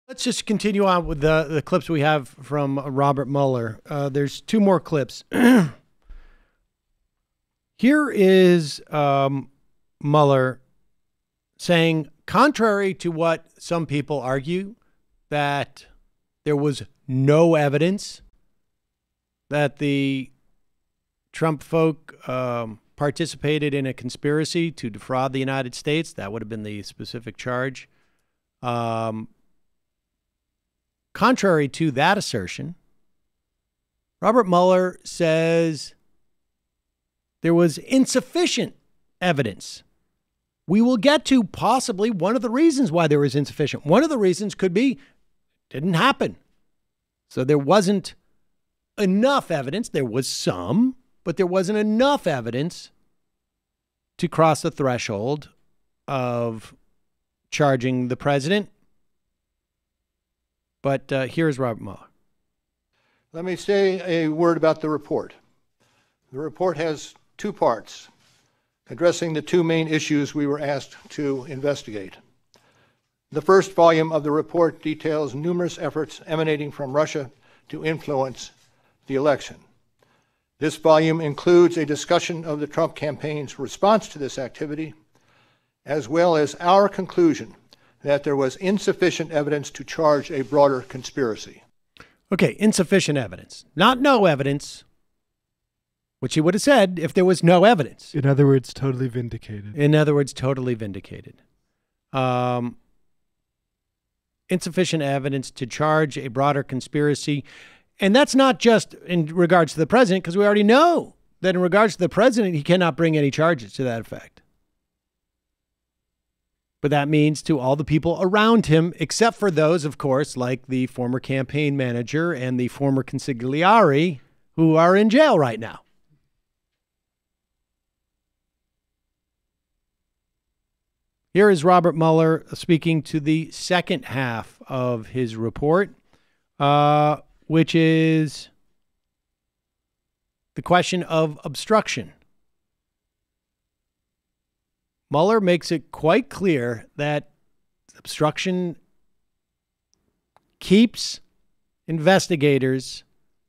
Let's just continue on with the clips we have from Robert Mueller. There's two more clips. Here is Mueller saying, contrary to what some people argue, that there was no evidence that the Trump folk participated in a conspiracy to defraud the United States. That would have been the specific charge. Contrary to that assertion, Robert Mueller says there was insufficient evidence. We will get to possibly one of the reasons why there was insufficient. One of the reasons could be it didn't happen. So there wasn't enough evidence. There was some, but there wasn't enough evidence to cross the threshold of charging the president. But here's Robert Mueller. Let me say a word about the report. The report has two parts, addressing the two main issues we were asked to investigate. The first volume of the report details numerous efforts emanating from Russia to influence the election. This volume includes a discussion of the Trump campaign's response to this activity, as well as our conclusion that there was insufficient evidence to charge a broader conspiracy. Okay, insufficient evidence. Not no evidence, which he would have said if there was no evidence. In other words, totally vindicated. In other words, totally vindicated. Insufficient evidence to charge a broader conspiracy. And that's not just in regards to the president, because we already know that in regards to the president, he cannot bring any charges to that effect. But that means to all the people around him, except for those, of course, like the former campaign manager and the former consigliere who are in jail right now. Here is Robert Mueller speaking to the second half of his report, which is the question of obstruction. Mueller makes it quite clear that obstruction keeps investigators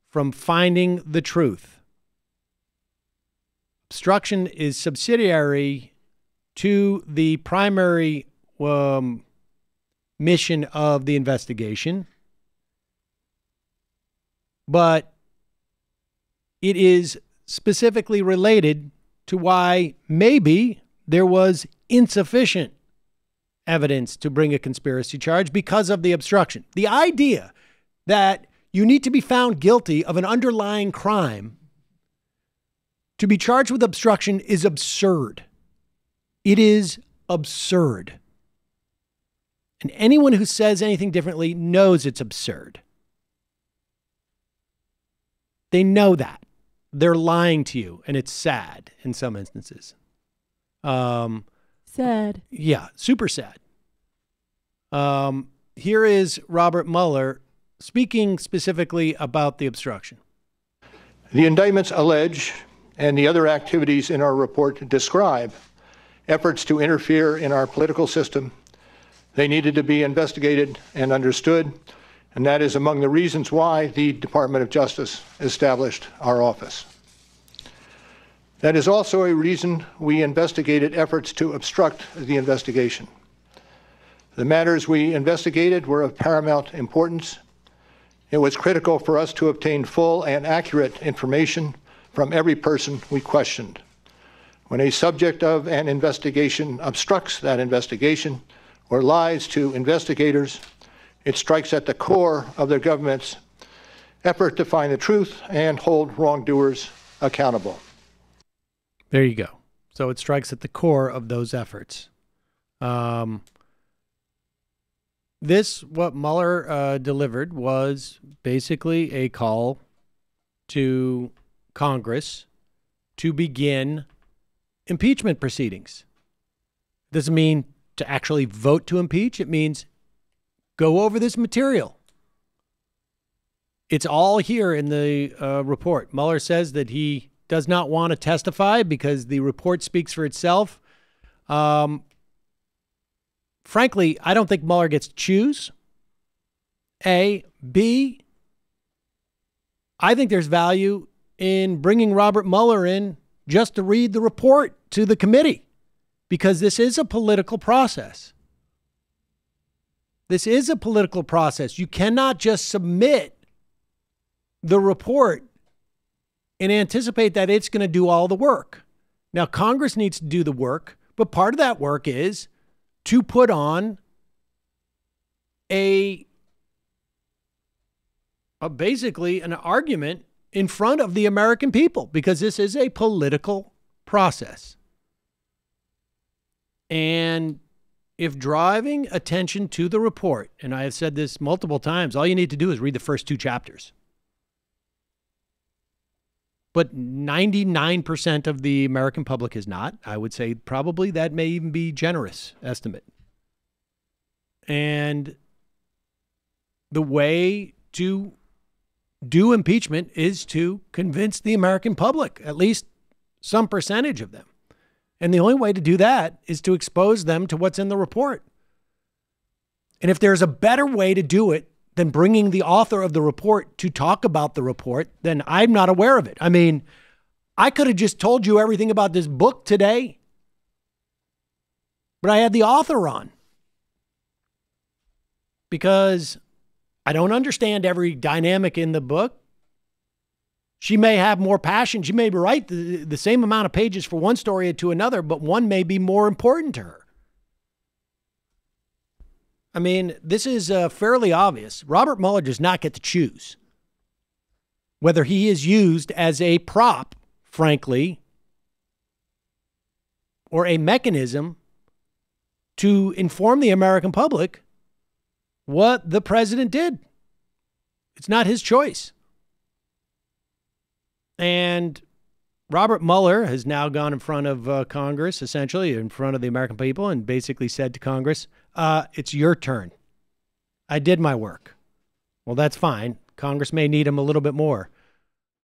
from finding the truth. Obstruction is subsidiary to the primary mission of the investigation, but it is specifically related to why maybe there was insufficient evidence to bring a conspiracy charge because of the obstruction. The idea that you need to be found guilty of an underlying crime to be charged with obstruction is absurd. It is absurd. And anyone who says anything differently knows it's absurd. They know that. They're lying to you, and it's sad in some instances. Sad. Yeah, super sad. Here is Robert Mueller speaking specifically about the obstruction. The indictments allege, and the other activities in our report describe, efforts to interfere in our political system. They needed to be investigated and understood, and that is among the reasons why the Department of Justice established our office. That is also a reason we investigated efforts to obstruct the investigation. The matters we investigated were of paramount importance. It was critical for us to obtain full and accurate information from every person we questioned. When a subject of an investigation obstructs that investigation or lies to investigators, it strikes at the core of their government's effort to find the truth and hold wrongdoers accountable. There you go. So it strikes at the core of those efforts. What Mueller delivered was basically a call to Congress to begin impeachment proceedings. Doesn't mean to actually vote to impeach. It means go over this material. It's all here in the report. Mueller says that he does not want to testify because the report speaks for itself. frankly, I don't think Mueller gets to choose. A. B. I think there's value in bringing Robert Mueller in just to read the report to the committee, because this is a political process. This is a political process. You cannot just submit the report and anticipate that it's going to do all the work. Now, Congress needs to do the work, but part of that work is to put on basically an argument in front of the American people, because this is a political process. And if driving attention to the report, and I have said this multiple times, all you need to do is read the first 2 chapters. But 99% of the American public is not. I would say probably that may even be generous estimate. And the way to do impeachment is to convince the American public, at least some percentage of them. And the only way to do that is to expose them to what's in the report. And if there's a better way to do it than bringing the author of the report to talk about the report, then I'm not aware of it. I mean, I could have just told you everything about this book today, but I had the author on because I don't understand every dynamic in the book. She may have more passion. She may write the same amount of pages for one story to another, but one may be more important to her. I mean, this is fairly obvious. Robert Mueller does not get to choose whether he is used as a prop, frankly, or a mechanism to inform the American public what the president did. It's not his choice. And Robert Mueller has now gone in front of Congress, essentially in front of the American people, and basically said to Congress, it's your turn. I did my work. Well, that's fine. Congress may need him a little bit more.